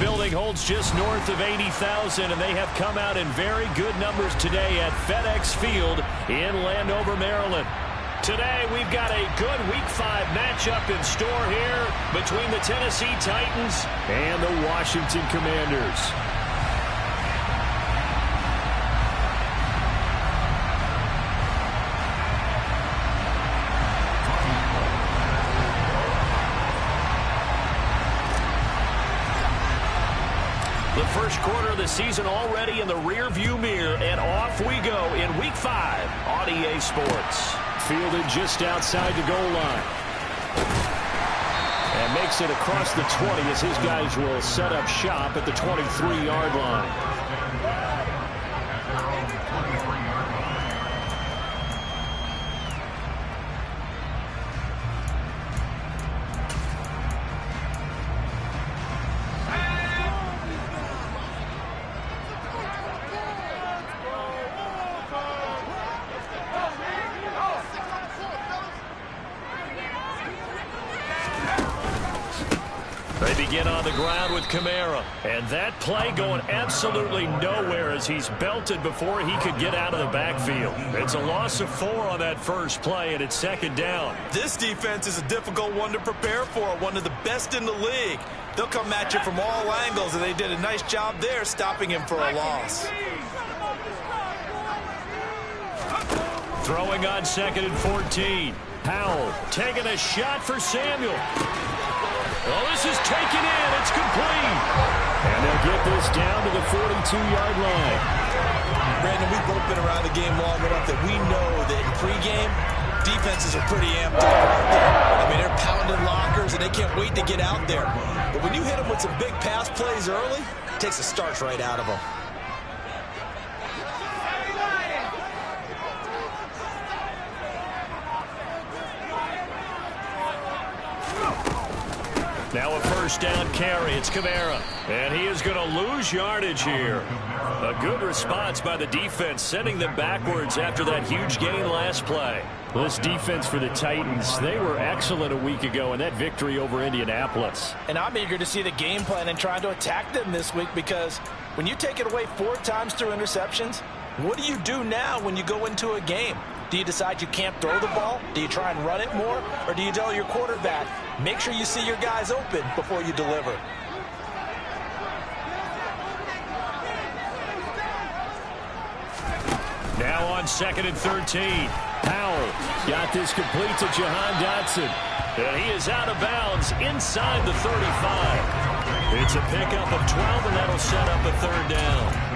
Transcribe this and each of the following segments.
building holds just north of 80,000, and they have come out in very good numbers today at FedEx Field in Landover, Maryland. Today, we've got a good Week 5 matchup in store here between the Tennessee Titans and the Washington Commanders. The first quarter of the season already in the rearview mirror, and off we go in Week 5 on EA Sports. Fielded just outside the goal line. And makes it across the 20 as his guys will set up shop at the 23-yard line. They begin on the ground with Kamara. And that play going absolutely nowhere as he's belted before he could get out of the backfield. It's a loss of 4 on that first play, and it's second down. This defense is a difficult one to prepare for, one of the best in the league. They'll come at you from all angles, and they did a nice job there stopping him for a loss. Throwing on 2nd and 14. Powell taking a shot for Samuel. Well, this is taken in. It's complete. And they'll get this down to the 42-yard line. Brandon, we've both been around the game long enough that we know that in pregame, defenses are pretty amped up out there. I mean, they're pounding lockers, and they can't wait to get out there. But when you hit them with some big pass plays early, it takes the starch right out of them. Now a first down carry. It's Kamara. And he is going to lose yardage here. A good response by the defense, sending them backwards after that huge gain last play. This defense for the Titans, they were excellent a week ago in that victory over Indianapolis. And I'm eager to see the game plan and trying to attack them this week, because when you take it away 4 times through interceptions, what do you do now when you go into a game? Do you decide you can't throw the ball? Do you try and run it more? Or do you tell your quarterback, make sure you see your guys open before you deliver? Now on 2nd and 13. Powell got this complete to Jahan Dotson. And he is out of bounds inside the 35. It's a pickup of 12, and that'll set up a 3rd down.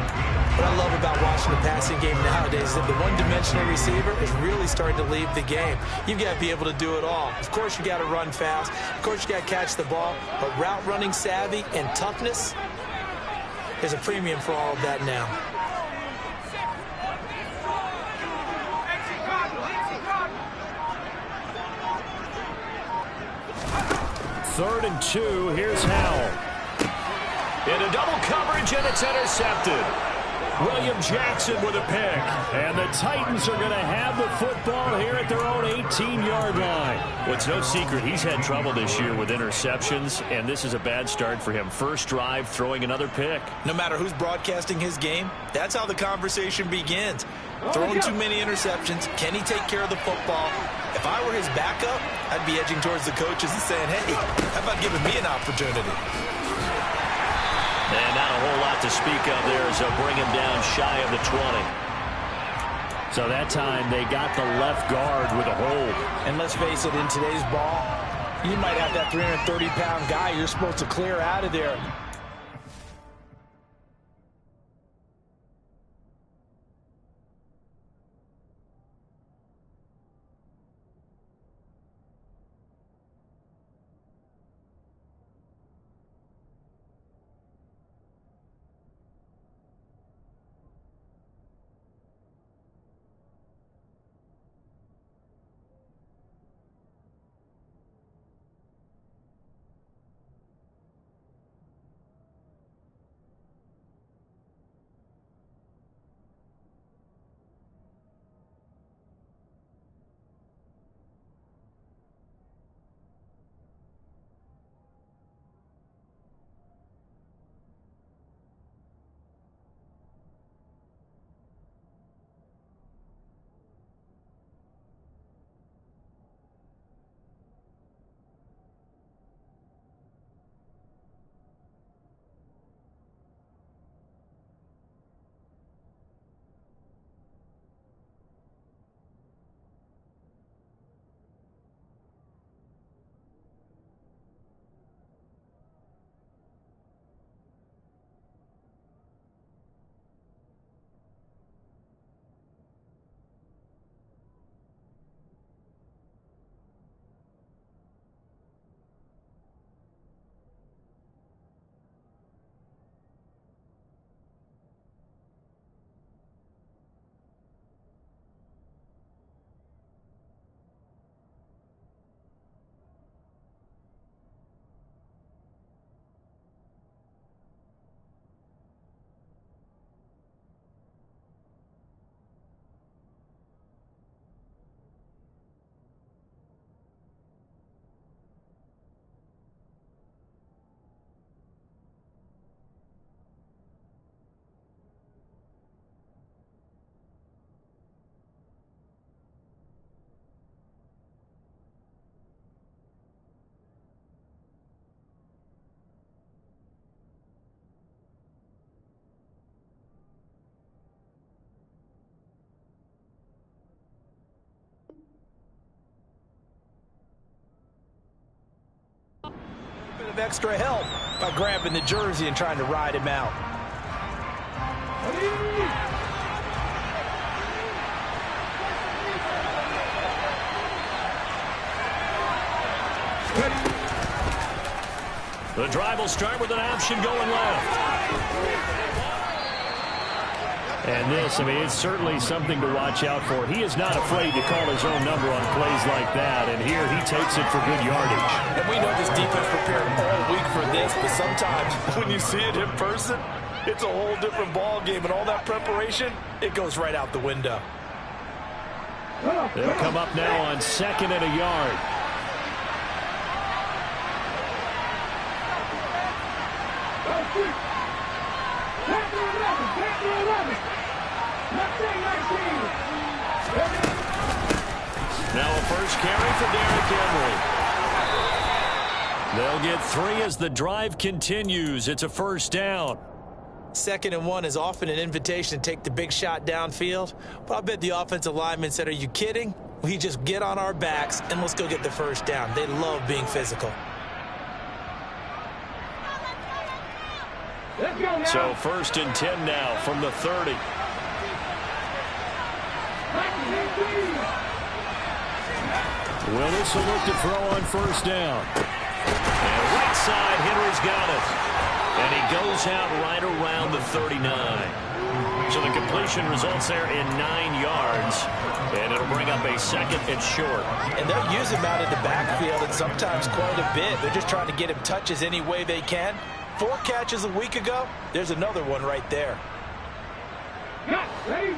What I love about watching the passing game nowadays is that the one-dimensional receiver is really starting to leave the game. You've got to be able to do it all. Of course, you got to run fast. Of course, you got to catch the ball. But route running savvy and toughness is a premium for all of that now. Third and 2. Here's Howell. In a double coverage, and it's intercepted. William Jackson with a pick. And the Titans are going to have the football here at their own 18-yard line. Well, it's no secret he's had trouble this year with interceptions, and this is a bad start for him. First drive, throwing another pick. No matter who's broadcasting his game, that's how the conversation begins. Throwing too many interceptions. Can he take care of the football? If I were his backup, I'd be edging towards the coaches and saying, hey, how about giving me an opportunity? And not a whole lot to speak of there as they'll bring him down shy of the 20. So that time they got the left guard with a hold. And let's face it, in today's ball, you might have that 330-pound guy you're supposed to clear out of there. of extra help by grabbing the jersey and trying to ride him out. The drive will start with an option going left. And this, I mean, it's certainly something to watch out for. He is not afraid to call his own number on plays like that, and here he takes it for good yardage. And we know this defense prepared all week for this, but sometimes when you see it in person, it's a whole different ball game, and all that preparation, it goes right out the window. They'll come up now on 2nd and a yard. Now a first carry for Derrick Henry. They'll get 3 as the drive continues. It's a first down. 2nd and 1 is often an invitation to take the big shot downfield. But I bet the offensive linemen said, are you kidding? We just get on our backs and let's go get the first down. They love being physical. So 1st and 10 now from the 30. Willis will look to throw on first down. And right side, Henry's got it. And he goes out right around the 39. So the completion results there in 9 yards. And it'll bring up a 2nd and short. And they'll use him out in the backfield and sometimes quite a bit. They're just trying to get him touches any way they can. 4 catches a week ago. There's another one right there. Ready?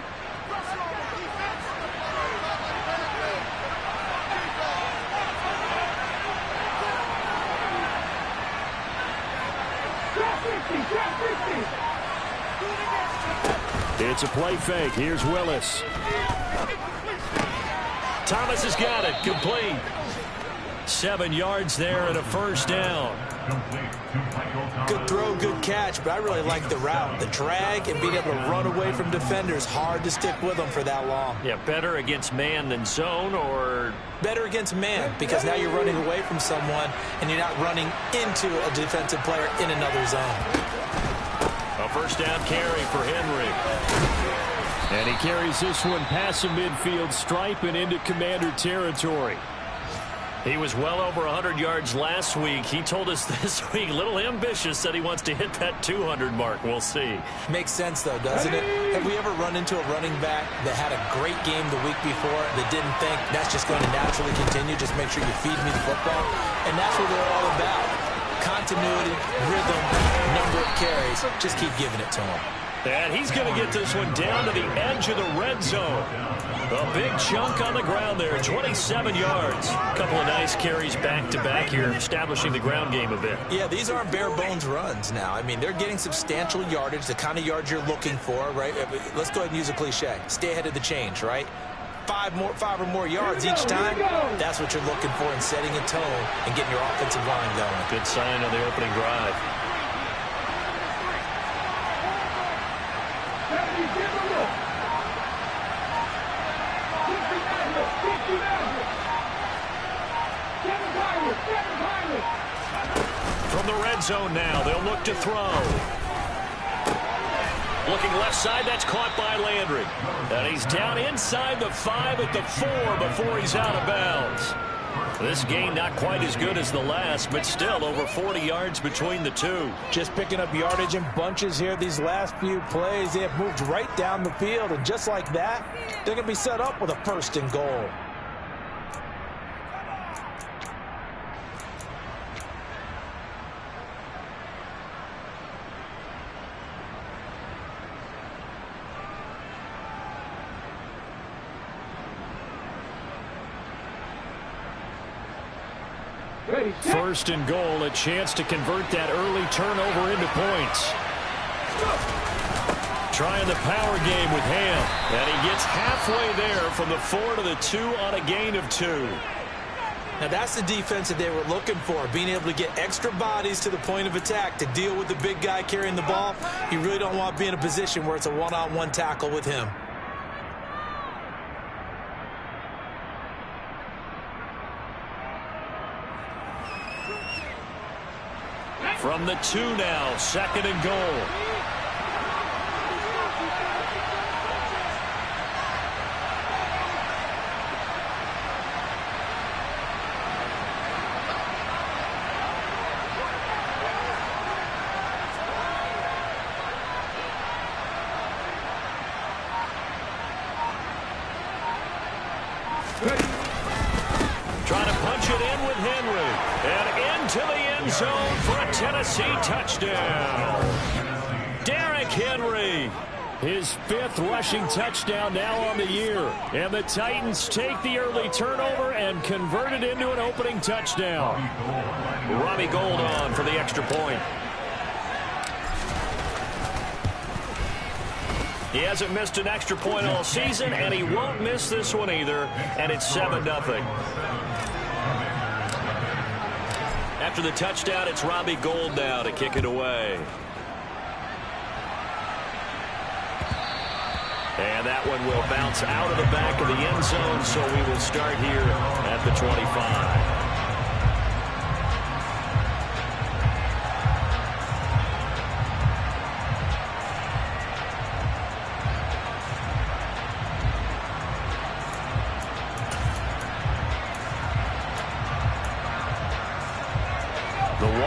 It's a play fake. Here's Willis. Thomas has got it. Complete. 7 yards there and a first down. Good throw, good catch, but I really like the route. The drag and being able to run away from defenders. Hard to stick with them for that long. Yeah, better against man than zone, or? Better against man, because now you're running away from someone and you're not running into a defensive player in another zone. A first down carry for Henry. And he carries this one past the midfield stripe and into Commander territory. He was well over 100 yards last week. He told us this week, a little ambitious, that he wants to hit that 200 mark. We'll see. Makes sense, though, doesn't it? Have we ever run into a running back that had a great game the week before that didn't think that's just going to naturally continue? Just make sure you feed me the football. And that's what they're all about. Continuity, rhythm, number of carries. Just keep giving it to him. And he's going to get this one down to the edge of the red zone. A big chunk on the ground there, 27 yards. A couple of nice carries back-to-back here, establishing the ground game a bit. Yeah, these aren't bare-bones runs now. I mean, they're getting substantial yardage, the kind of yards you're looking for, right? Let's go ahead and use a cliche. Stay ahead of the change, right? 5 or more yards each time. That's what you're looking for in setting a tone and getting your offensive line going. Good sign on the opening drive. From the red zone now, they'll look to throw. Looking left side, that's caught by Landry. And he's down inside the 5 at the 4 before he's out of bounds. This game not quite as good as the last, but still over 40 yards between the two. Just picking up yardage in bunches here these last few plays. They have moved right down the field, and just like that, they're going to be set up with a 1st and goal. First and goal, a chance to convert that early turnover into points. Trying the power game with Ham. And he gets halfway there from the 4 to the 2 on a gain of 2. Now that's the defense that they were looking for, being able to get extra bodies to the point of attack to deal with the big guy carrying the ball. You really don't want to be in a position where it's a one-on-one tackle with him. From the 2 now, 2nd and goal. Trying to punch it in with Henry. And into the end zone for a Tennessee touchdown. Derrick Henry, his 5th rushing touchdown now on the year. And the Titans take the early turnover and convert it into an opening touchdown. Robbie Gould on for the extra point. He hasn't missed an extra point all season, and he won't miss this one either, and it's 7-0. After the touchdown, it's Robbie Gould now to kick it away. And that one will bounce out of the back of the end zone, so we will start here at the 25.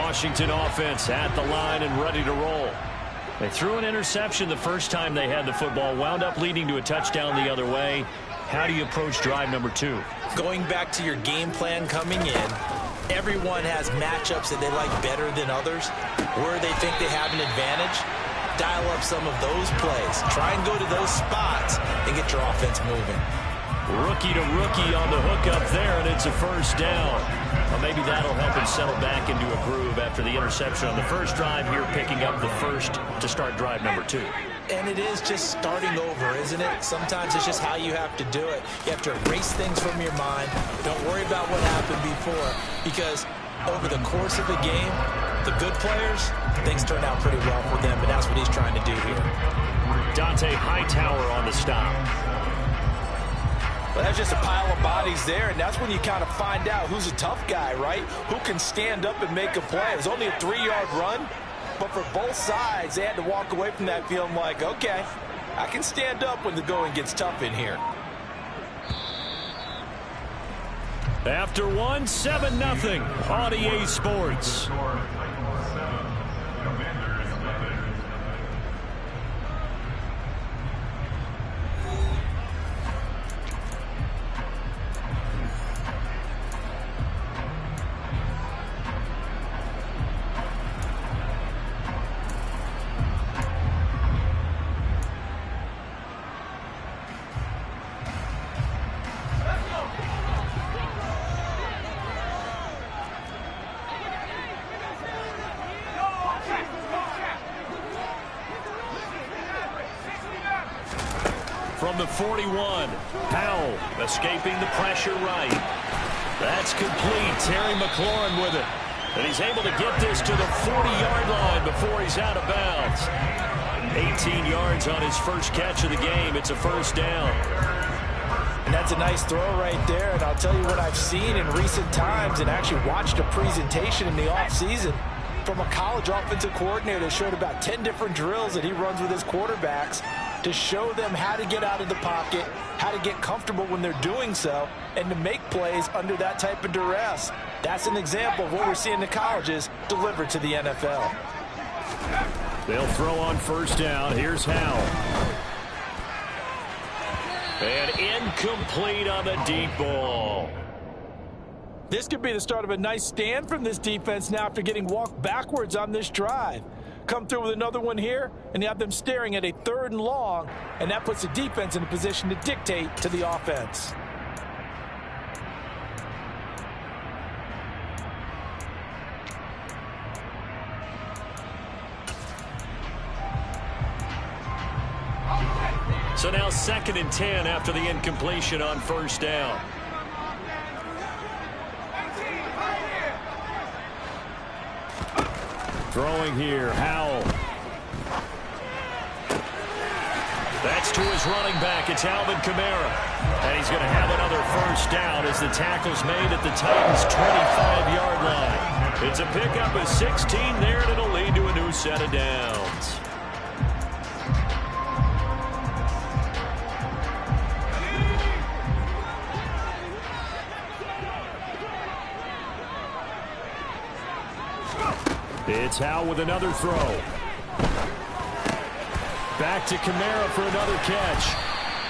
Washington offense at the line and ready to roll. They threw an interception the first time they had the football, wound up leading to a touchdown the other way. How do you approach drive number 2? Going back to your game plan coming in, everyone has matchups that they like better than others, where they think they have an advantage. Dial up some of those plays. Try and go to those spots and get your offense moving. Rookie to rookie on the hook up there, and it's a first down. Well, maybe that'll help him settle back into a groove after the interception on the first drive. Here picking up the first to start drive number 2. And it is just starting over, isn't it? Sometimes it's just how you have to do it. You have to erase things from your mind. Don't worry about what happened before, because over the course of the game, the good players, things turn out pretty well for them, and that's what he's trying to do here. Dante Hightower on the stop. Well, that's just a pile of bodies there, and that's when you kind of find out who's a tough guy, right? Who can stand up and make a play. It was only a 3-yard run, but for both sides, they had to walk away from that feeling like, okay, I can stand up when the going gets tough in here. After 7-0 on EA Sports. From the 41, Powell escaping the pressure right. That's complete. Terry McLaurin with it. And he's able to get this to the 40-yard line before he's out of bounds. 18 yards on his first catch of the game. It's a first down. And that's a nice throw right there. And I'll tell you what I've seen in recent times and actually watched a presentation in the offseason from a college offensive coordinator that showed about 10 different drills that he runs with his quarterbacks to show them how to get out of the pocket, how to get comfortable when they're doing so, and to make plays under that type of duress. That's an example of what we're seeing in the colleges delivered to the NFL. They'll throw on first down. Here's Howell. And incomplete on the deep ball. This could be the start of a nice stand from this defense now after getting walked backwards on this drive. Come through with another one here, and you have them staring at a 3rd and long, and that puts the defense in a position to dictate to the offense. So now 2nd and 10 after the incompletion on first down. Throwing here, Howell. That's to his running back. It's Alvin Kamara. And he's going to have another first down as the tackle's made at the Titans' 25-yard line. It's a pickup of 16 there, and it'll lead to a new set of downs. It's Howe with another throw. Back to Kamara for another catch.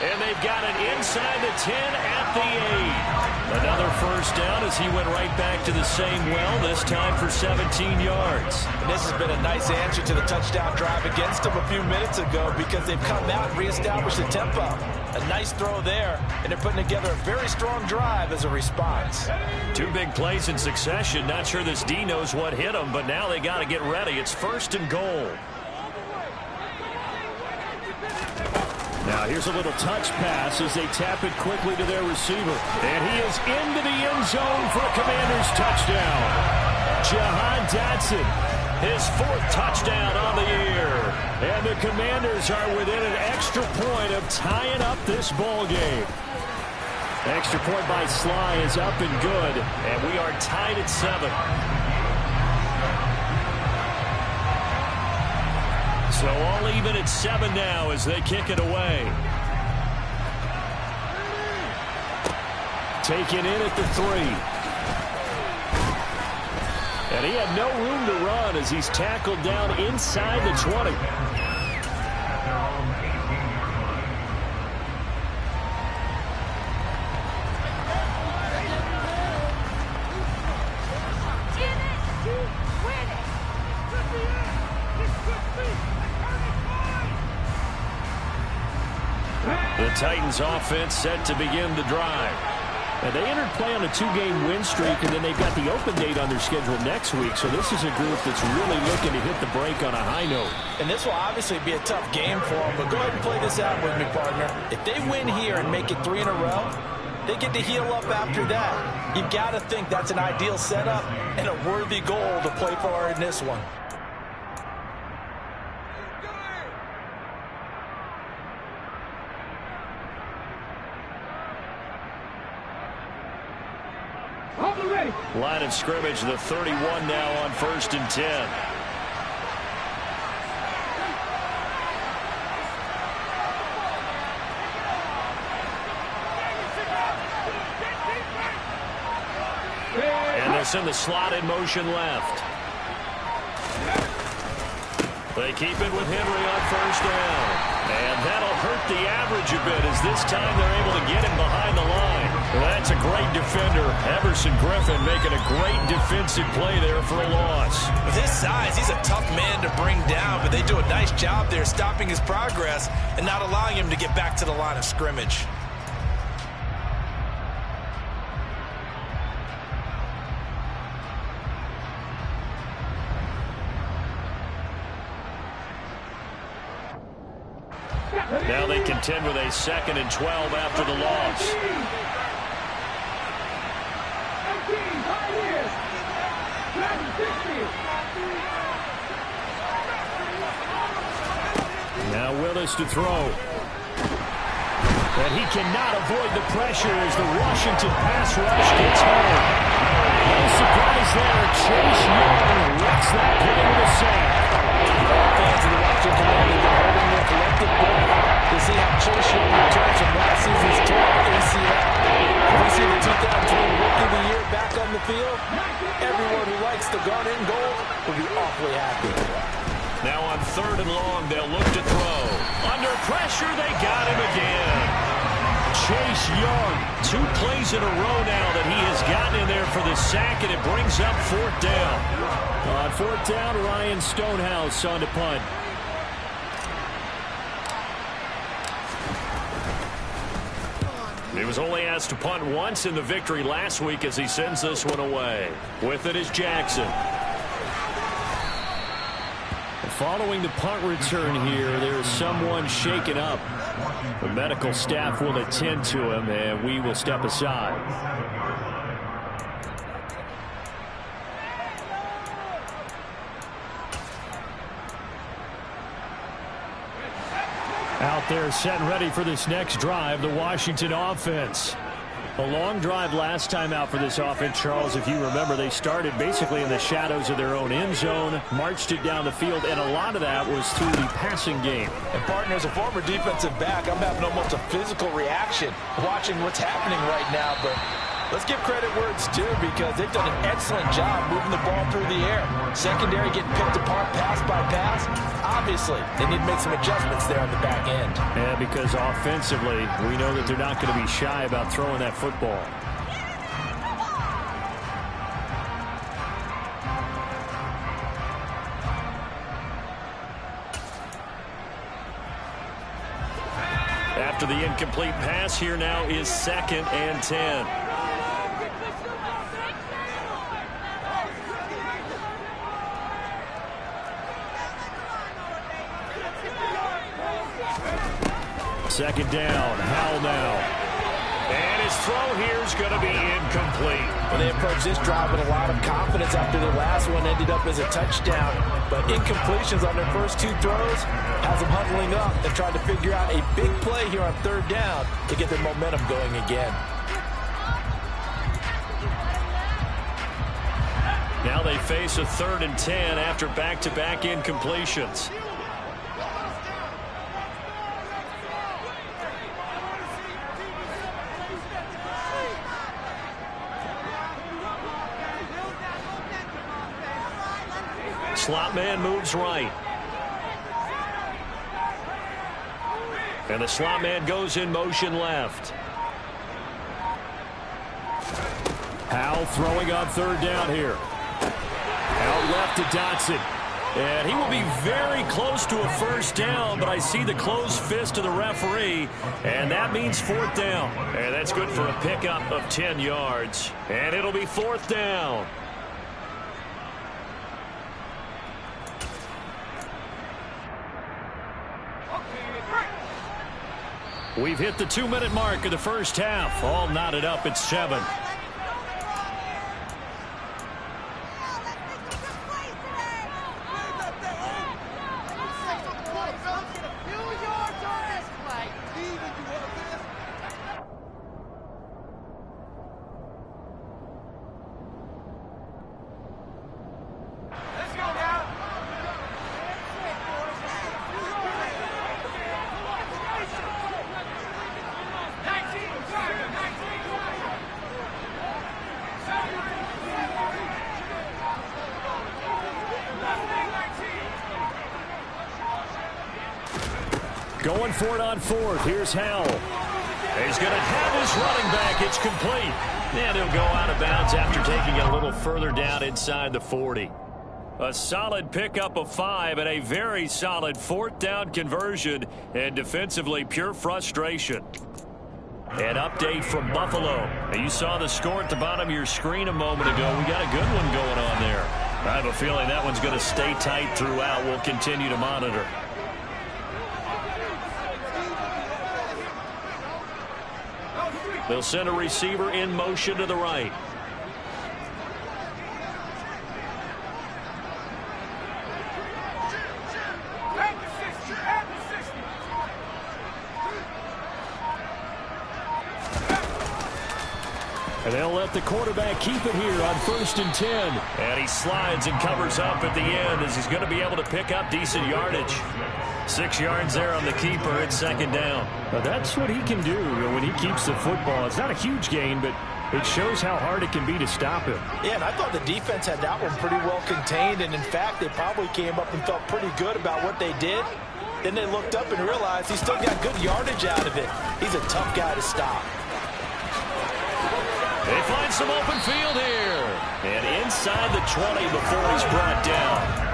And they've got it inside the 10 at the 8. Another first down as he went right back to the same well, this time for 17 yards. And this has been a nice answer to the touchdown drive against them a few minutes ago because they've come out and reestablished the tempo. A nice throw there, and they're putting together a very strong drive as a response. 2 big plays in succession. Not sure this D knows what hit them, but now they got to get ready. It's 1st and goal. Now here's a little touch pass as they tap it quickly to their receiver. And he is into the end zone for a Commanders touchdown. Jahan Dotson, his 4th touchdown on the year. And the Commanders are within an extra point of tying up this ball game. Extra point by Sly is up and good. And we are tied at 7. So all even at 7 now as they kick it away. Taken in at the 3. And he had no room to run as he's tackled down inside the 20. The Titans offense set to begin the drive. And they entered play on a 2-game win streak, and then they've got the open date on their schedule next week. So this is a group that's really looking to hit the break on a high note. And this will obviously be a tough game for them, but go ahead and play this out with me, partner. If they win here and make it 3 in a row, they get to heal up after that. You've got to think that's an ideal setup and a worthy goal to play for in this one. Line of scrimmage, the 31 now on 1st and 10. And they'll send the slot in motion left. They keep it with Henry on 1st down. And that'll hurt the average a bit as this time they're able to get him behind the line. That's a great defender. Everson Griffin making a great defensive play there for a loss. With his size, he's a tough man to bring down, but they do a nice job there stopping his progress and not allowing him to get back to the line of scrimmage. Now they contend with a 2nd and 12 after the loss. Now Willis to throw. And he cannot avoid the pressure as the Washington pass rush gets home. No surprise there. Chase Young wrecks that play with a sack. Fans of the Washington Commanders are holding their collective breath to see how Chase Young returns from last season's torn ACL. If we see the 2020 Rookie of the Year back on the field, everyone who likes the garnet and gold will be awfully happy. Now on 3rd and long, they'll look to throw. Under pressure, they got him again. Chase Young, 2 plays in a row now that he has gotten in there for the sack, and it brings up 4th down. On 4th down, Ryan Stonehouse on to punt. He was only asked to punt once in the victory last week as he sends this one away. With it is Jackson. Following the punt return here, there is someone shaken up. The medical staff will attend to him, and we will step aside. Out there set and ready for this next drive, the Washington offense. A long drive last time out for this offense, Charles. If you remember, they started basically in the shadows of their own end zone, marched it down the field, and a lot of that was through the passing game. And, partner, as a former defensive back, I'm having almost a physical reaction watching what's happening right now. But let's give credit where it's due because they've done an excellent job moving the ball through the air. Secondary getting picked apart pass by pass. Obviously, they need to make some adjustments there on the back end. Yeah, because offensively, we know that they're not going to be shy about throwing that football. After the incomplete pass, here now is 2nd and 10. Second down, Howell now. And his throw here is going to be incomplete. Well, they approached this drive with a lot of confidence after their last one ended up as a touchdown. But incompletions on their first 2 throws has them huddling up and trying to figure out a big play here on 3rd down to get their momentum going again. Now they face a 3rd and 10 after back-to-back incompletions. Slot man moves right. And the slot man goes in motion left. Howell throwing on 3rd down here. Out left to Dotson. And he will be very close to a first down, but I see the closed fist of the referee, and that means 4th down. And that's good for a pickup of 10 yards. And it'll be 4th down. We've hit the 2-minute mark of the first half. All knotted up at 7. Going for it on 4th. Here's Howell. He's going to have his running back. It's complete. And he'll go out of bounds after taking it a little further down inside the 40. A solid pickup of 5 and a very solid 4th down conversion. And defensively, pure frustration. An update from Buffalo. Now, you saw the score at the bottom of your screen a moment ago. We got a good one going on there. I have a feeling that one's going to stay tight throughout. We'll continue to monitor. They'll send a receiver in motion to the right. And they'll let the quarterback keep it here on 1st and 10. And he slides and covers up at the end as he's going to be able to pick up decent yardage. 6 yards there on the keeper at 2nd down. Now that's what he can do when he keeps the football. It's not a huge gain, but it shows how hard it can be to stop him. Yeah, and I thought the defense had that one pretty well contained. And, in fact, they probably came up and felt pretty good about what they did. Then they looked up and realized he still got good yardage out of it. He's a tough guy to stop. They find some open field here. And inside the 20 before he's brought down.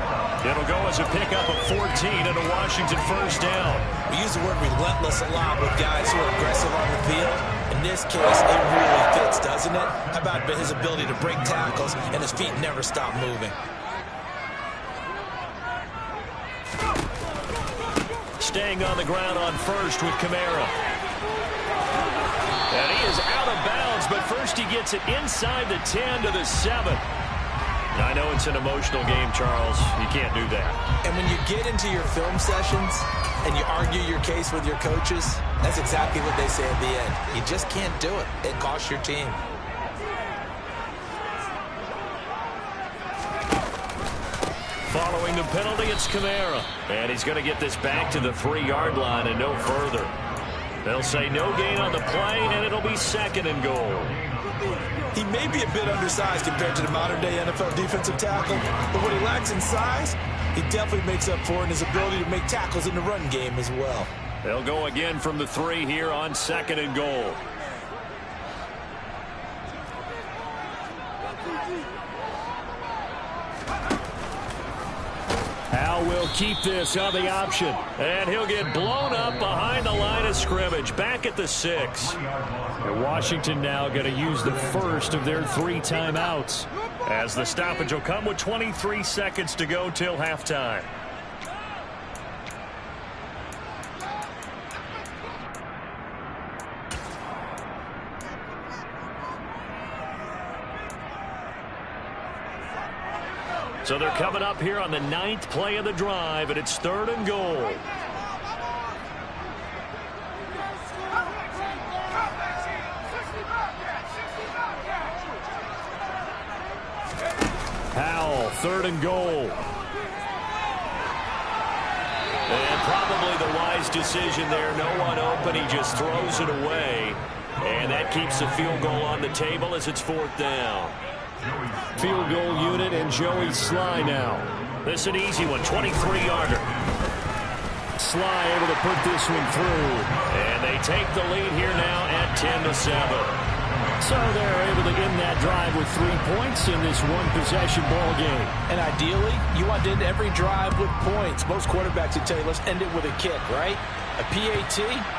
It'll go as a pickup of 14 and a Washington first down. We use the word relentless a lot with guys who are aggressive on the field. In this case, it really fits, doesn't it? How about his ability to break tackles and his feet never stop moving? Staying on the ground on 1st with Kamara. And he is out of bounds, but first he gets it inside the 10 to the 7. I know it's an emotional game, Charles. You can't do that. And when you get into your film sessions, and you argue your case with your coaches, that's exactly what they say at the end. You just can't do it. It costs your team. Following the penalty, it's Kamara. And he's going to get this back to the 3-yard line and no further. They'll say no gain on the play, and it'll be 2nd and goal. He may be a bit undersized compared to the modern-day NFL defensive tackle, but what he lacks in size, he definitely makes up for in his ability to make tackles in the run game as well. They'll go again from the 3 here on 2nd and goal. Howell will keep this on the option. And he'll get blown up behind the line of scrimmage. Back at the 6. And Washington now going to use the first of their 3 timeouts. As the stoppage will come with 23 seconds to go till halftime. So they're coming up here on the 9th play of the drive, and it's 3rd and goal. Howell, 3rd and goal. And probably the wise decision there. No one open. He just throws it away. And that keeps the field goal on the table as it's 4th down. Field goal unit and Joey Sly now. This is an easy one, 23-yarder. Sly able to put this one through. And they take the lead here now at 10-7. So they're able to end that drive with 3 points in this one-possession ball game. And ideally, you want to end every drive with points. Most quarterbacks would tell you, let's end it with a kick, right? A PAT,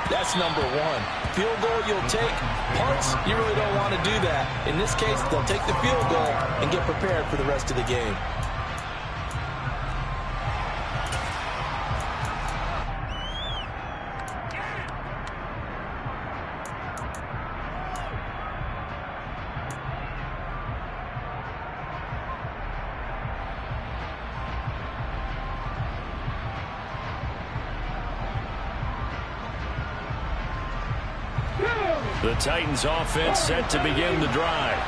that's number 1. Field goal you'll take. Punts, you really don't want to do that. In this case, they'll take the field goal and get prepared for the rest of the game. The Titans offense set to begin the drive.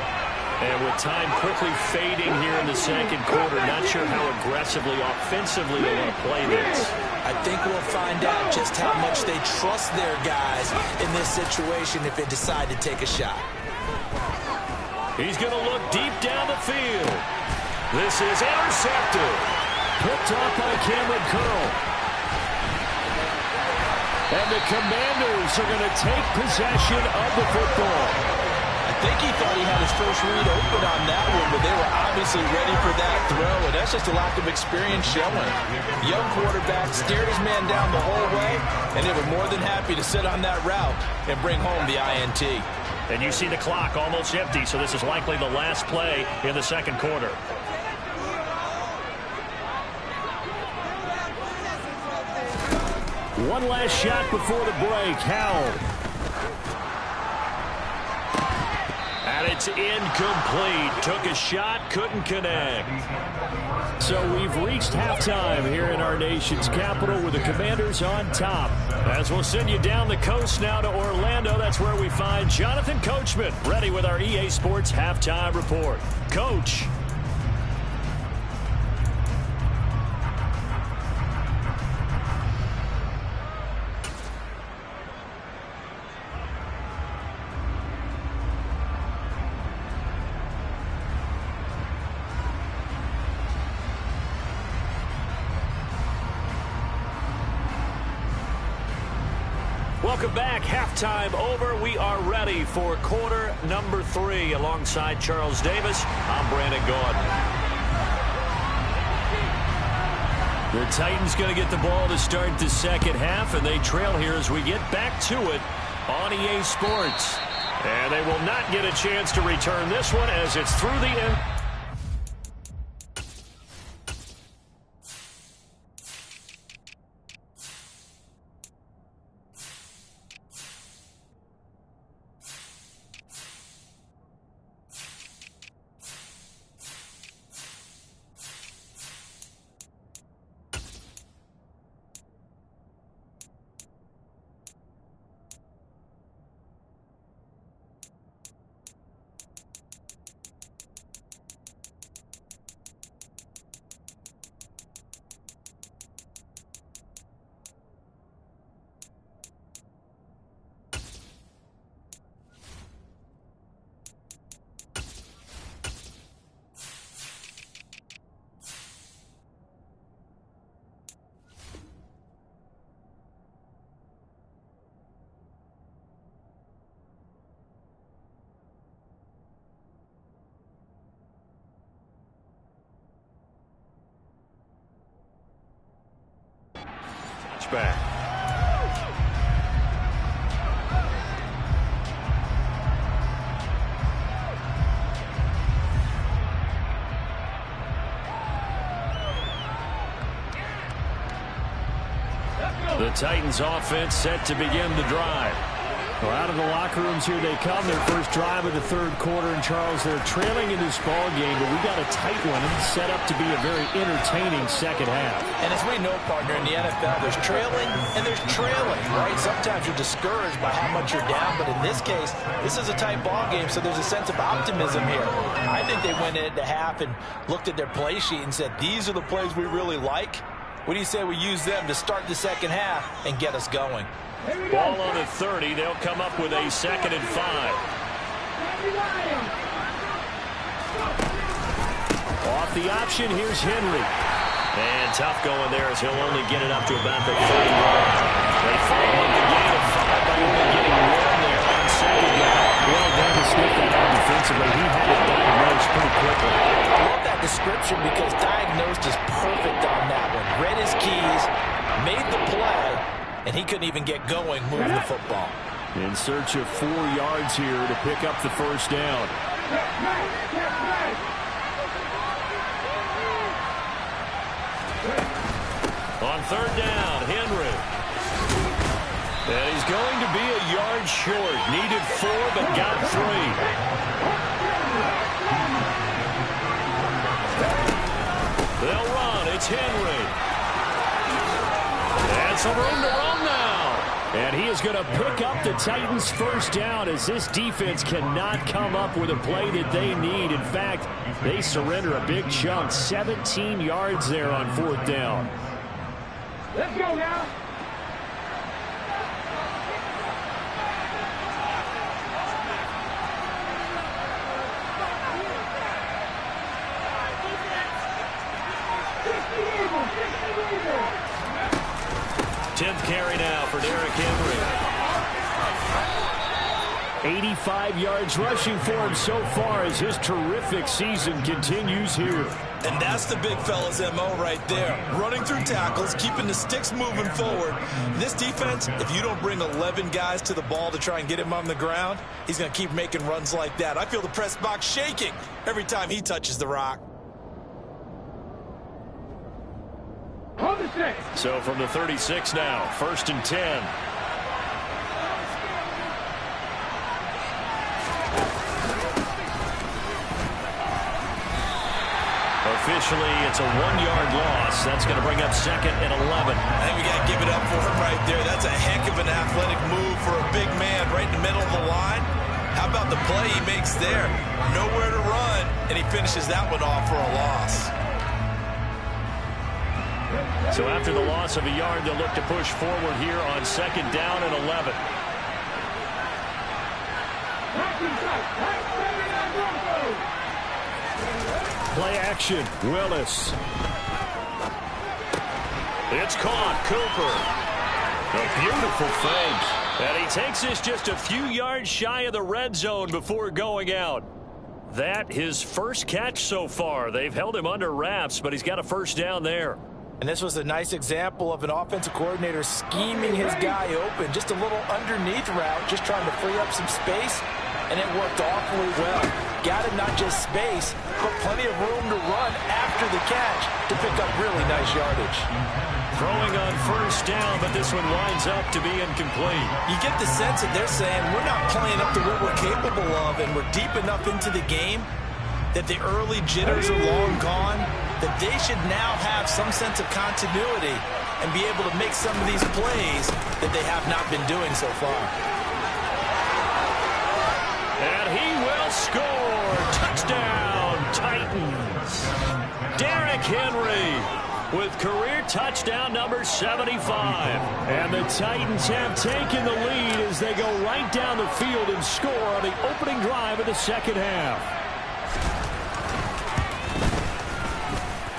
And with time quickly fading here in the 2nd quarter, not sure how aggressively, offensively they want to play this. I think we'll find out just how much they trust their guys in this situation if they decide to take a shot. He's going to look deep down the field. This is intercepted. Picked off by Cameron Curl. And the Commanders are going to take possession of the football. I think he thought he had his first read open on that one, but they were obviously ready for that throw, and that's just a lack of experience showing. Young quarterback stared his man down the whole way, and they were more than happy to sit on that route and bring home the INT. And you see the clock almost empty, so this is likely the last play in the 2nd quarter. One last shot before the break. Howell. And it's incomplete. Took a shot, couldn't connect. So we've reached halftime here in our nation's capital with the Commanders on top. As we'll send you down the coast now to Orlando, that's where we find Jonathan Coachman, ready with our EA Sports halftime report. Coach. Welcome back. Halftime over. We are ready for quarter number 3. Alongside Charles Davis, I'm Brandon Gaudin. The Titans going to get the ball to start the 2nd half, and they trail here as we get back to it on EA Sports. And they will not get a chance to return this one as it's through the end. back. The Titans offense set to begin the drive. Well, out of the locker rooms here they come. Their first drive of the third quarter. And Charles, they're trailing in this ball game, but we got a tight one and set up to be a very entertaining second half. And as we know, partner, in the NFL, there's trailing and there's trailing, right? Sometimes you're discouraged by how much you're down, but in this case, this is a tight ball game, so there's a sense of optimism here. I think they went into half and looked at their play sheet and said, these are the plays we really like. What do you say we use them to start the second half and get us going? Ball on the 30. They'll come up with a 2nd and 5. Off the option, here's Henry. And tough going there as he'll only get it up to about the 30-yard. They follow up the gain of 5 by only getting 1 there on 2nd down. Well done to sniff that out defensively. He had it diagnosed pretty quickly. I love that description because diagnosed is perfect on that one. Read his keys, made the play, and he couldn't even get going moving the football. In search of 4 yards here to pick up the first down. On 3rd down, Henry. And he's going to be a yard short. Needed 4, but got 3. They'll run. It's Henry. And some room to run now. And he is going to pick up the Titans' first down as this defense cannot come up with a play that they need. In fact, they surrender a big chunk. 17 yards there on 4th down. Let's go now. Tenth carry now for Derrick Henry. 85 yards rushing for him so far as his terrific season continues here. And that's the big fella's MO right there. Running through tackles, keeping the sticks moving forward. This defense, if you don't bring 11 guys to the ball to try and get him on the ground, he's going to keep making runs like that. I feel the press box shaking every time he touches the rock. So from the 36 now, 1st and 10. Officially, it's a 1-yard loss. That's going to bring up 2nd and 11. I think we got to give it up for him right there. That's a heck of an athletic move for a big man right in the middle of the line. How about the play he makes there? Nowhere to run, and he finishes that one off for a loss. So after the loss of a yard, they'll look to push forward here on 2nd down and 11. Play action, Willis. It's caught, Cooper. A beautiful fake. And he takes this just a few yards shy of the red zone before going out. That his first catch so far. They've held him under wraps, but he's got a first down there. And this was a nice example of an offensive coordinator scheming his guy open. Just a little underneath route, just trying to free up some space, and it worked awfully well. Got him not just space, but plenty of room to run after the catch to pick up really nice yardage. Throwing on first down, but this one winds up to be incomplete. You get the sense that they're saying we're not playing up to what we're capable of, and we're deep enough into the game that the early jitters are long gone, that they should now have some sense of continuity and be able to make some of these plays that they have not been doing so far. And he will score. Touchdown, Titans. Derrick Henry with career touchdown number 75. And the Titans have taken the lead as they go right down the field and score on the opening drive of the second half.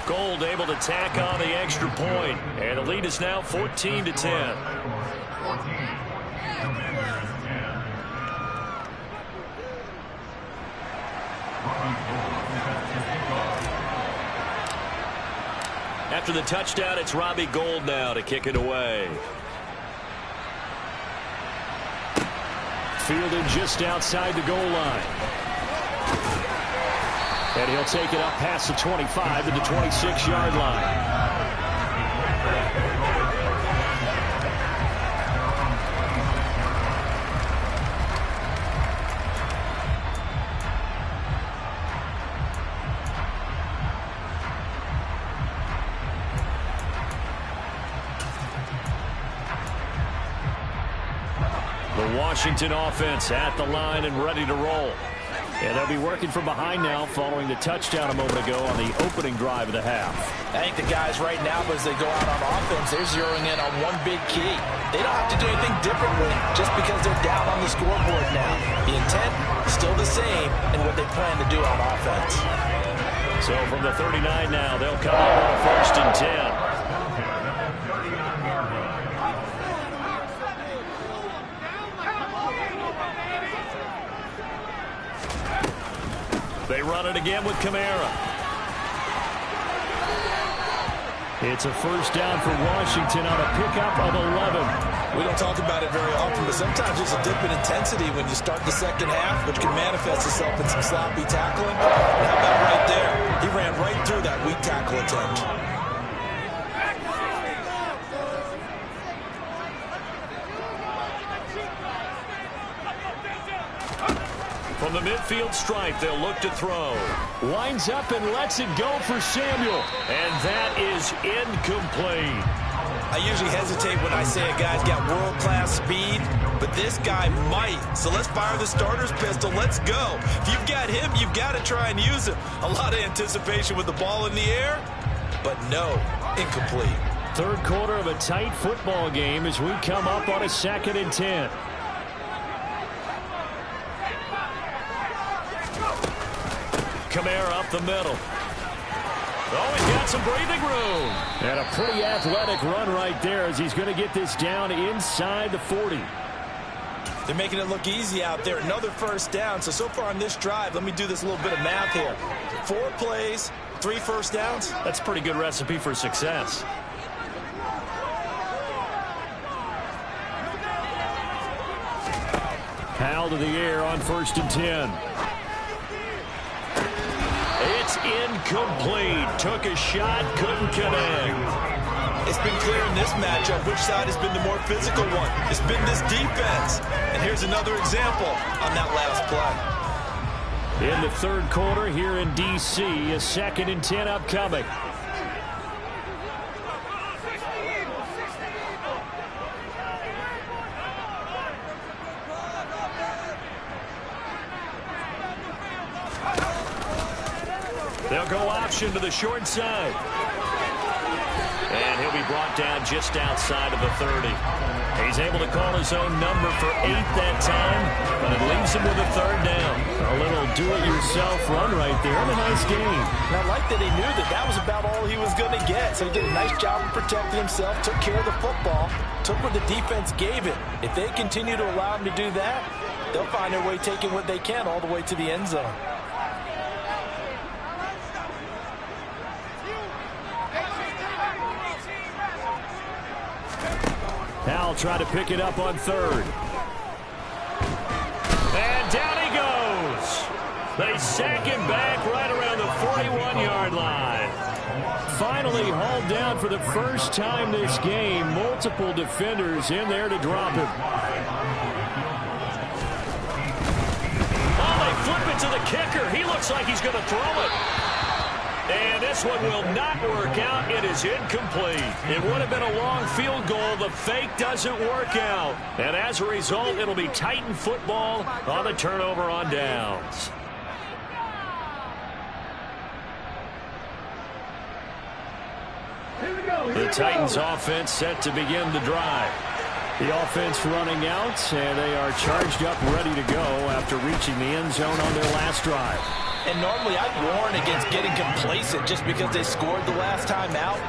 Gold able to tack on the extra point, and the lead is now 14-10. After the touchdown, it's Robbie Gould now to kick it away. Fielded just outside the goal line. And he'll take it up past the 25 to the 26-yard line. The Washington offense at the line and ready to roll. And they'll be working from behind now following the touchdown a moment ago on the opening drive of the half. I think the guys right now, as they go out on offense, they're zeroing in on one big key. They don't have to do anything differently just because they're down on the scoreboard now. The intent is still the same in what they plan to do on offense. So from the 39 now, they'll come up on a 1st and 10. They run it again with Kamara. It's a 1st down for Washington on a pickup of 11. We don't talk about it very often, but sometimes there's a dip in intensity when you start the second half, which can manifest itself in some sloppy tackling. And how about right there? He ran right through that weak tackle attempt. From the midfield stripe, they'll look to throw. Winds up and lets it go for Samuel. And that is incomplete. I usually hesitate when I say a guy's got world-class speed, but this guy might. So let's fire the starter's pistol. Let's go. If you've got him, you've got to try and use him. A lot of anticipation with the ball in the air, but no, incomplete. Third quarter of a tight football game as we come up on a 2nd and 10. Kamara up the middle. Oh, he's got some breathing room. And a pretty athletic run right there as he's going to get this down inside the 40. They're making it look easy out there. Another 1st down. So far on this drive, let me do this little bit of math here. 4 plays, 3 1st downs. That's a pretty good recipe for success. Powell to the air on 1st and 10. It's incomplete. Took a shot, couldn't connect. It's been clear in this matchup which side has been the more physical one. It's been this defense. And here's another example on that last play. In the 3rd quarter here in D.C., a 2nd and 10 upcoming. They'll go option to the short side. And he'll be brought down just outside of the 30. He's able to call his own number for 8 that time, but it leaves him with a 3rd down. A little do-it-yourself run right there, and a nice gain. And I like that he knew that that was about all he was going to get. So he did a nice job of protecting himself, took care of the football, took what the defense gave it. If they continue to allow him to do that, they'll find their way taking what they can all the way to the end zone. Powell tried to pick it up on 3rd. And down he goes. They sack him back right around the 41-yard line. Finally hauled down for the 1st time this game. Multiple defenders in there to drop him. Oh, they flip it to the kicker. He looks like he's going to throw it. And this one will not work out. It is incomplete. It would have been a long field goal. The fake doesn't work out. And as a result, it'll be Titan football on the turnover on downs. The Titans offense set to begin the drive. The offense running out, and they are charged up, ready to go after reaching the end zone on their last drive. And normally I'd warn against getting complacent just because they scored the last time out.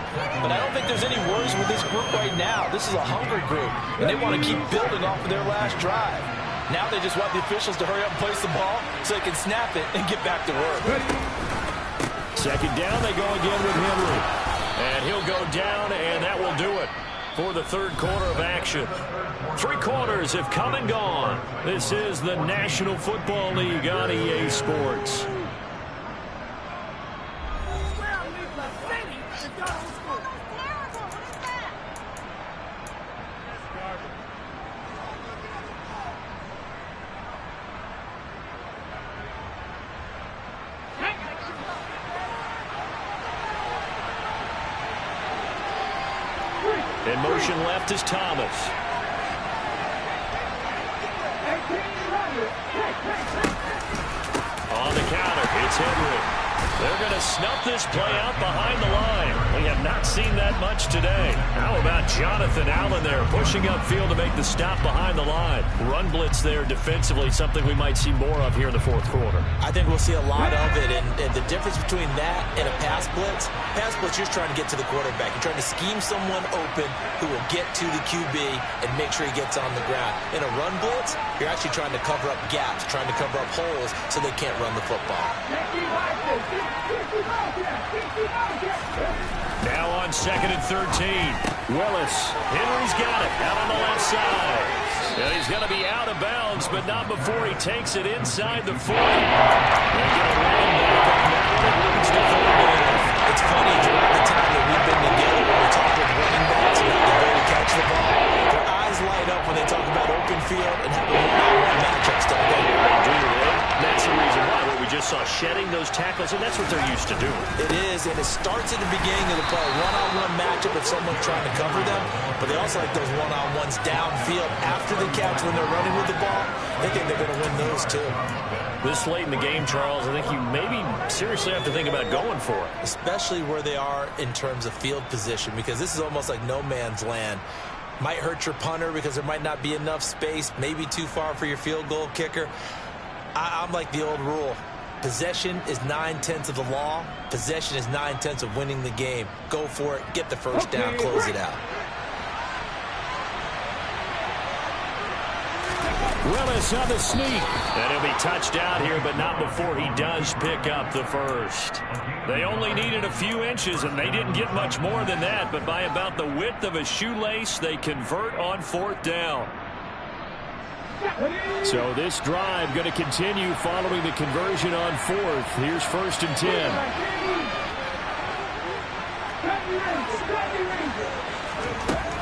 But I don't think there's any worries with this group right now. This is a hunger group, and they want to keep building off of their last drive. Now they just want the officials to hurry up and place the ball so they can snap it and get back to work. 2nd down, they go again with Henry. And he'll for the third quarter of action. 3 quarters have come and gone. This is the National Football League on EA Sports. In motion left is Thomas. On the counter, it's Henry. They're going to snuff this play out behind the line. We have not seen that much today. How about Jonathan Allen there pushing upfield to make the stop behind the line? Run blitz there defensively, something we might see more of here in the fourth quarter. I think we'll see a lot of it, and the difference between that and a pass blitz, you're just trying to get to the quarterback. You're trying to scheme someone open who will get to the QB and make sure he gets on the ground. In a run blitz, you're actually trying to cover up gaps, trying to cover up holes so they can't run the football. Now on 2nd and 13. Willis. Henry's got it out on the left side. And he's going to be out of bounds, but not before he takes it inside the 40. They get a run back on that one. It leads to 4. It's funny, throughout the time that we've been together, when we talk with running backs and the ability to catch the ball, their eyes light up when they talk about open field and having one-on-one matchups, don't they? That's the reason why. We just saw shedding those tackles, and that's what they're used to doing. It is, and it starts at the beginning of the play. One-on-one matchup if someone's trying to cover them, but they also like those one-on-ones downfield after the catch when they're running with the ball. They think they're going to win those too. This late in the game, Charles, I think you maybe seriously have to think about going for it. Especially where they are in terms of field position, because this is almost like no man's land. Might hurt your punter because there might not be enough space, maybe too far for your field goal kicker. I'm like the old rule. Possession is 9/10 of the law. Possession is 9/10 of winning the game. Go for it. Get the first down. Close it out. Willis on the sneak. And he'll be touched out here, but not before he does pick up the first. They only needed a few inches, and they didn't get much more than that. But by about the width of a shoelace, they convert on 4th down. So this drive going to continue following the conversion on 4th. Here's 1st and 10.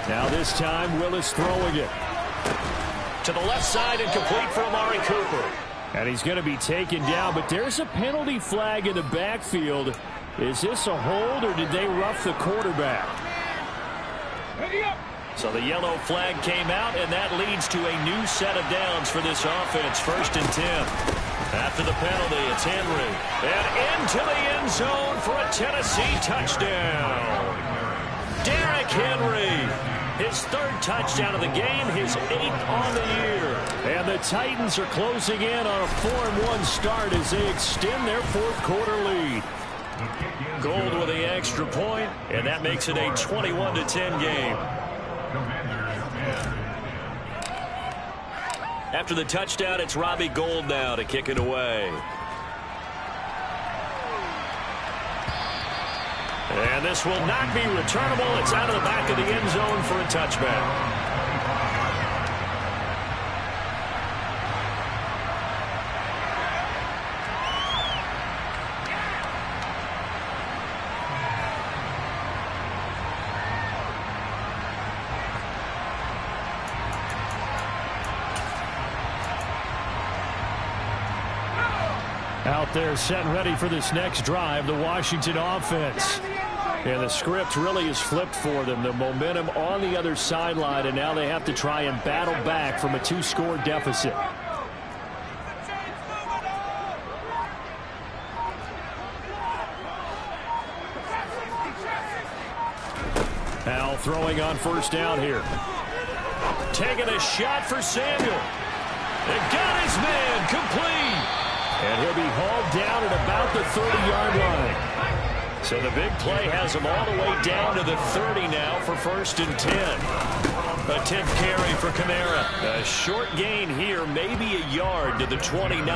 Now this time, Willis throwing it. To the left side and complete for Amari Cooper. And he's going to be taken down, but there's a penalty flag in the backfield. Is this a hold, or did they rough the quarterback? So the yellow flag came out, and that leads to a new set of downs for this offense. 1st and 10. After the penalty, it's Henry. And into the end zone for a Tennessee touchdown. Derrick Henry. His 3rd touchdown of the game, his 8th on the year. And the Titans are closing in on a 4-1 start as they extend their 4th quarter lead. Gold with the extra point, and that makes it a 21-10 game. After the touchdown, it's Robbie Gould now to kick it away. And this will not be returnable. It's out of the back of the end zone for a touchback. Out there set and ready for this next drive, the Washington offense. And the script really is flipped for them. The momentum on the other sideline, and now they have to try and battle back from a 2-score deficit. Al throwing on 1st down here. Taking a shot for Samuel. And got his man complete. And he'll be hauled down at about the 30-yard line. So the big play has him all the way down to the 30 now for 1st and 10. A 10th carry for Kamara. A short gain here, maybe a yard to the 29.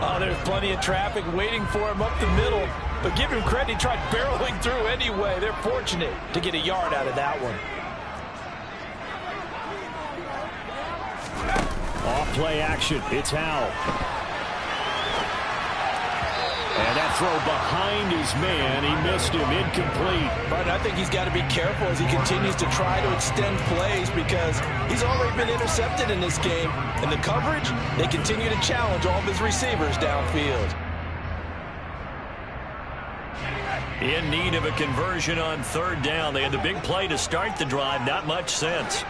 Oh, there's plenty of traffic waiting for him up the middle. But give him credit, he tried barreling through anyway. They're fortunate to get a yard out of that one. play action. It's Howell. And that throw behind his man. He missed him. Incomplete. But I think he's got to be careful as he continues to try to extend plays because he's already been intercepted in this game. And the coverage, they continue to challenge all of his receivers downfield. In need of a conversion on third down. They had the big play to start the drive. Not much sense.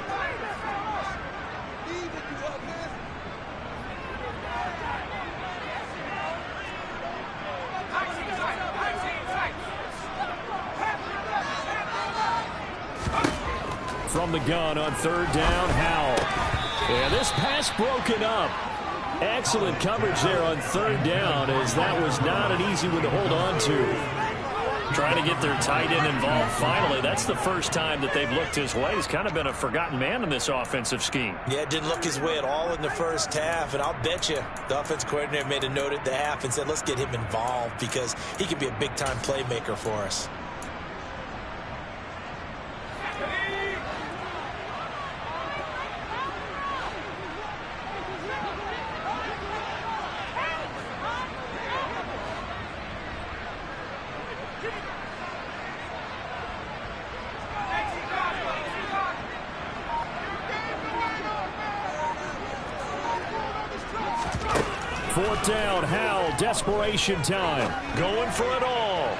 From the gun on third down, Howell. And this pass broken up. Excellent coverage there on third down, as that was not an easy one to hold on to. Trying to get their tight end involved finally. That's the first time that they've looked his way. He's kind of been a forgotten man in this offensive scheme. Yeah, it didn't look his way at all in the first half, and I'll bet you the offense coordinator made a note at the half and said, let's get him involved because he could be a big-time playmaker for us. Fourth down, Howell, desperation time. Going for it all.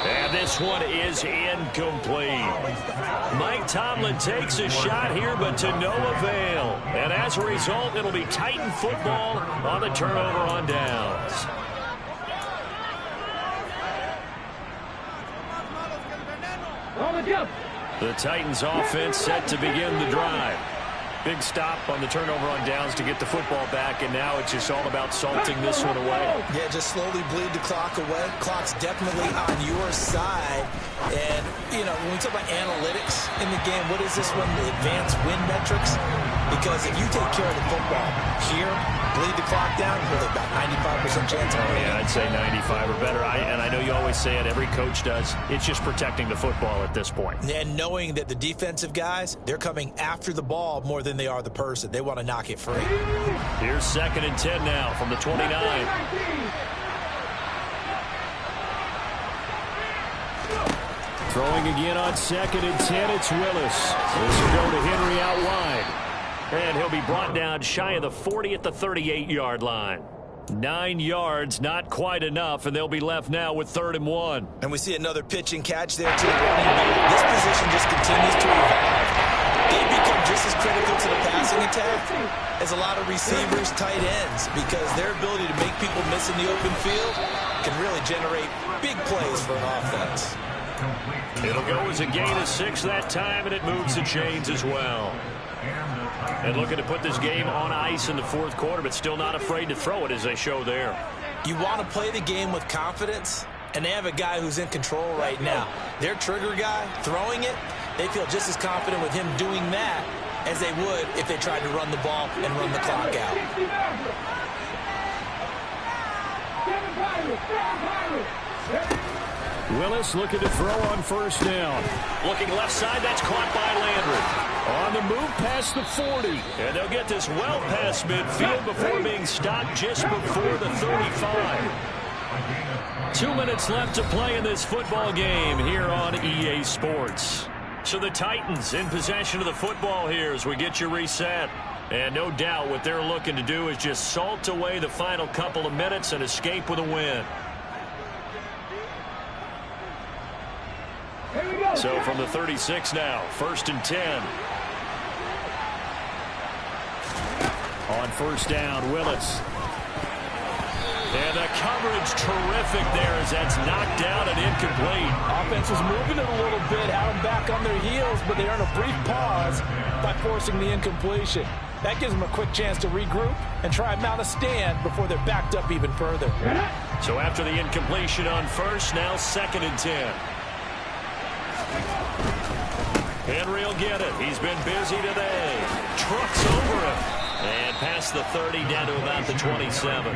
And this one is incomplete. Mike Tomlin takes a shot here, but to no avail. And as a result, it'll be Titan football on the turnover on downs. The Titans offense set to begin the drive. Big stop on the turnover on downs to get the football back, and now it's just all about salting this one away. Yeah, just slowly bleed the clock away. Clock's definitely on your side. And, you know, when we talk about analytics in the game, what is this one? The advanced win metrics? Because if you take care of the football here, bleed the clock down, you're about 95% chance of winning. Yeah, I'd say 95 or better. And I know you always say it, every coach does. It's just protecting the football at this point. And knowing that the defensive guys, they're coming after the ball more than they are the person. They want to knock it free. Here's 2nd and 10 now from the 29. Throwing again on 2nd and 10, it's Willis. This will go to Henry out wide. And he'll be brought down shy of the 40 at the 38-yard line. 9 yards, not quite enough, and they'll be left now with 3rd and 1. And we see another pitch and catch there to the running back. This position just continues to evolve. They become just as critical to the passing attack as a lot of receivers, tight ends, because their ability to make people miss in the open field can really generate big plays for an offense. It'll go as a gain of 6 that time, and it moves the chains as well. And looking to put this game on ice in the 4th quarter, but still not afraid to throw it as they show there. You want to play the game with confidence, and they have a guy who's in control right now. Their trigger guy throwing it, they feel just as confident with him doing that as they would if they tried to run the ball and run the clock out. Willis looking to throw on 1st down. Looking left side, that's caught by Landry. On the move past the 40. And they'll get this well past midfield before being stopped just before the 35. 2 minutes left to play in this football game here on EA Sports. So the Titans in possession of the football here as we get you reset. And no doubt what they're looking to do is just salt away the final couple of minutes and escape with a win. So from the 36 now, 1st and 10. On 1st down, Willis. And the coverage terrific there as that's knocked down and incomplete. Offense was moving it a little bit, had them back on their heels, but they earned a brief pause by forcing the incompletion. That gives them a quick chance to regroup and try and mount a stand before they're backed up even further. So after the incompletion on 1st, now 2nd and 10. Henry will get it. He's been busy today. Trucks over him. And past the 30 down to about the 27. 141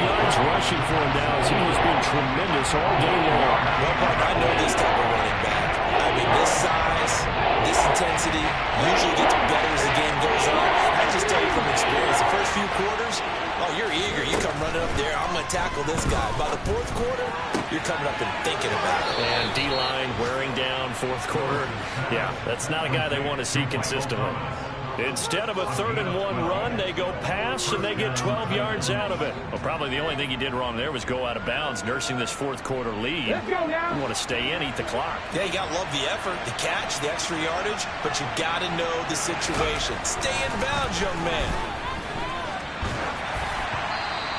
yards rushing for him now as he has been tremendous all day long. Well, Park, I know this type of running back. I mean, this size, this intensity usually gets better as the game goes on. I just tell you from experience, the first few quarters, oh, you're eager. You come running up there, I'm going to tackle this guy. By the fourth quarter, you're coming up and thinking about it. And D-line wearing down fourth quarter. Yeah, that's not a guy they want to see consistently. Instead of a 3rd-and-1 run, they go pass, and they get 12 yards out of it. Well, probably the only thing he did wrong there was go out of bounds, nursing this fourth quarter lead. Let's go now. You want to stay in, eat the clock. Yeah, you got to love the effort, the catch, the extra yardage, but you got to know the situation. Stay in bounds, young man.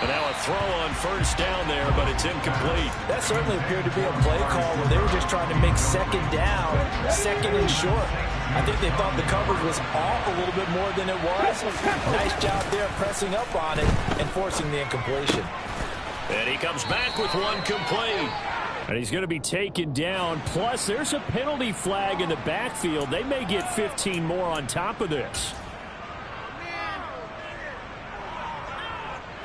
And now a throw on first down there, but it's incomplete. That certainly appeared to be a play call where they were just trying to make second down, second and short. I think they thought the coverage was off a little bit more than it was. Nice job there pressing up on it and forcing the incompletion. And he comes back with one complete. And he's going to be taken down. Plus, there's a penalty flag in the backfield. They may get 15 more on top of this.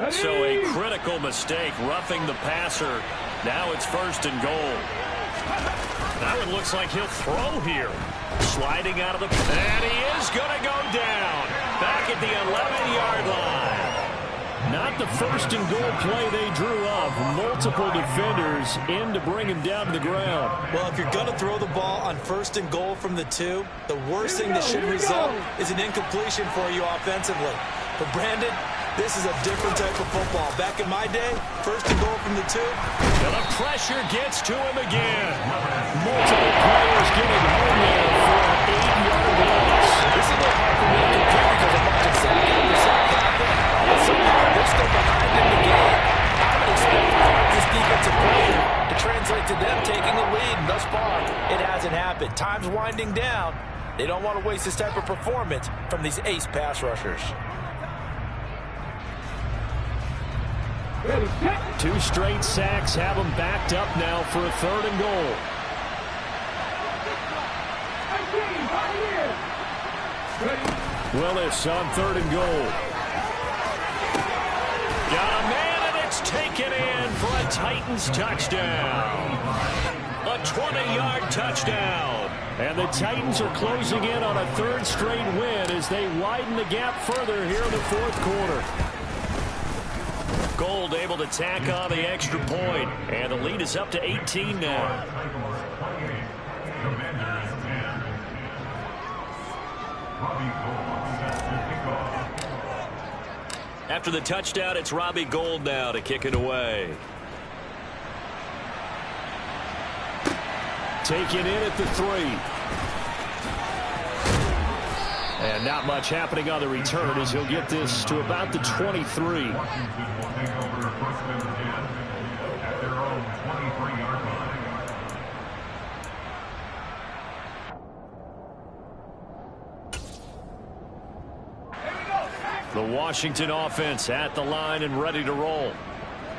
So a critical mistake, roughing the passer. Now it's 1st and goal. Now it looks like he'll throw here. Sliding out of the... And he is going to go down. Back at the 11-yard line. Not the 1st and goal play they drew up. Multiple defenders in to bring him down to the ground. Well, if you're going to throw the ball on 1st and goal from the 2, the worst thing that should result is an incompletion for you offensively. But Brandon, this is a different type of football. Back in my day, 1st and goal from the 2. And the pressure gets to him again. Multiple players getting home there for an 8-yard loss. This is a little hard for me to compare because I'm watching sack after sack happen. And somehow they're still behind in the game. I would expect this defensive play to translate to them taking a lead. And thus far, it hasn't happened. Time's winding down. They don't want to waste this type of performance from these ace pass rushers. 2 straight sacks have them backed up now for a 3rd and goal. Willis on 3rd and goal. Got a man, and it's taken in for a Titans touchdown. A 20-yard touchdown. And the Titans are closing in on a 3rd straight win as they widen the gap further here in the 4th quarter. Gold able to tack on the extra point, and the lead is up to 18 now. After the touchdown, it's Robbie Gould now to kick it away. Taken in at the 3. And not much happening on the return as he'll get this to about the 23. The Washington offense at the line and ready to roll.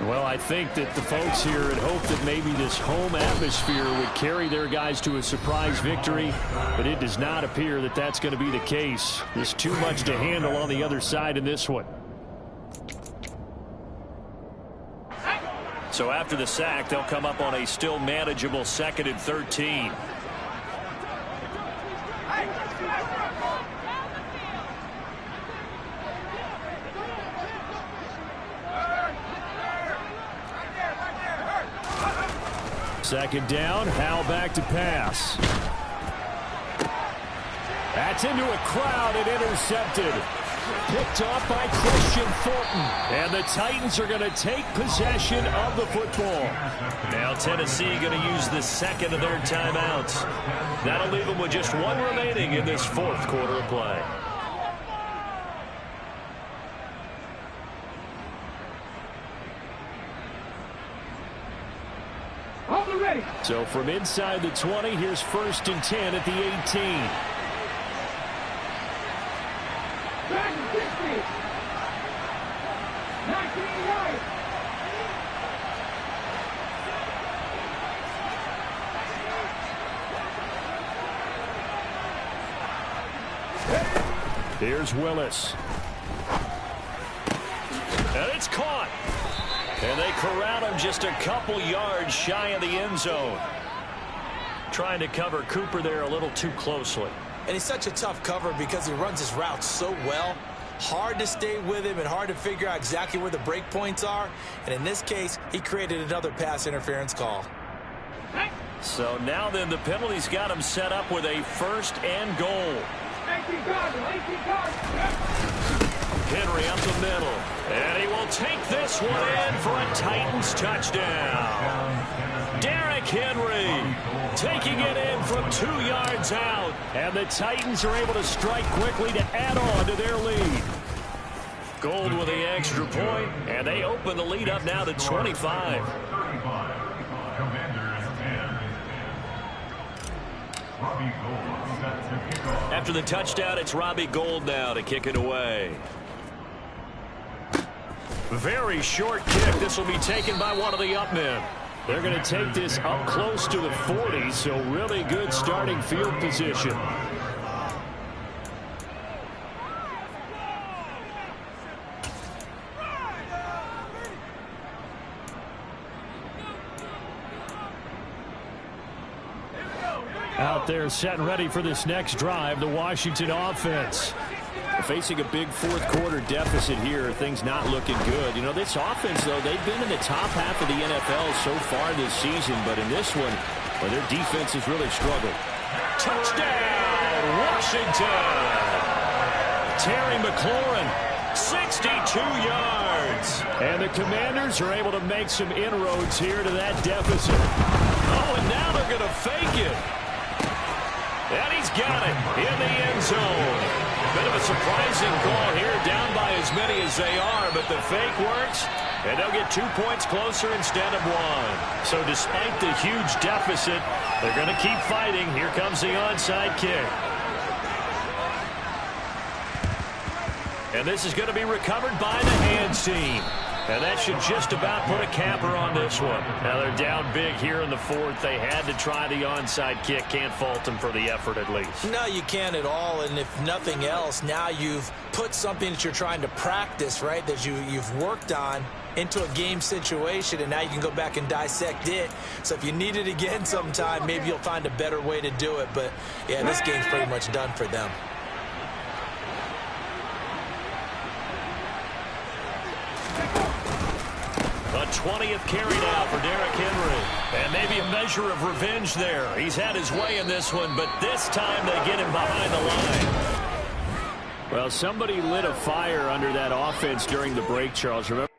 Well, I think that the folks here had hoped that maybe this home atmosphere would carry their guys to a surprise victory, but it does not appear that that's going to be the case. There's too much to handle on the other side in this one. So after the sack, they'll come up on a still manageable 2nd and 13. Second down, Howell back to pass. That's into a crowd and intercepted. Picked off by Christian Thornton. And the Titans are going to take possession of the football. Now Tennessee going to use the 2nd of their timeouts. That'll leave them with just 1 remaining in this 4th quarter of play. So from inside the 20, here's 1st and 10 at the 18. Back to 60. 19 yards. Here's Willis. And it's caught. And they corral him just a couple yards shy of the end zone. Trying to cover Cooper there a little too closely. And he's such a tough cover because he runs his routes so well. Hard to stay with him and hard to figure out exactly where the break points are. And in this case, he created another pass interference call. So now then the penalty's got him set up with a 1st and goal. 18 guard, 18 guard. Henry up the middle. And he will take this one in for a Titans touchdown. Derrick Henry taking it in from 2 yards out. And the Titans are able to strike quickly to add on to their lead. Gold with the extra point, and they open the lead up now to 25. After the touchdown, it's Robbie Gould now to kick it away. Very short kick. This will be taken by one of the up men. They're going to take this up close to the 40, so really good starting field position. Out there set and ready for this next drive, the Washington offense. Facing a big fourth-quarter deficit here, things not looking good. You know, this offense, though, they've been in the top half of the NFL so far this season, but in this one, well, their defense has really struggled. Touchdown, Washington! Terry McLaurin, 62 yards. And the Commanders are able to make some inroads here to that deficit. Oh, and now they're going to fake it. And he's got it in the end zone. Bit of a surprising call here, down by as many as they are, but the fake works, and they'll get 2 points closer instead of 1. So despite the huge deficit, they're going to keep fighting. Here comes the onside kick. And this is going to be recovered by the hands team. And that should just about put a capper on this one. Now they're down big here in the 4th. They had to try the onside kick. Can't fault them for the effort at least. No, you can't at all. And if nothing else, now you've put something that you're trying to practice, right, that you've worked on into a game situation, and now you can go back and dissect it. So if you need it again sometime, maybe you'll find a better way to do it. But, yeah, this game's pretty much done for them. A 20th carry now for Derrick Henry. And maybe a measure of revenge there. He's had his way in this one, but this time they get him behind the line. Well, somebody lit a fire under that offense during the break, Charles. Remember?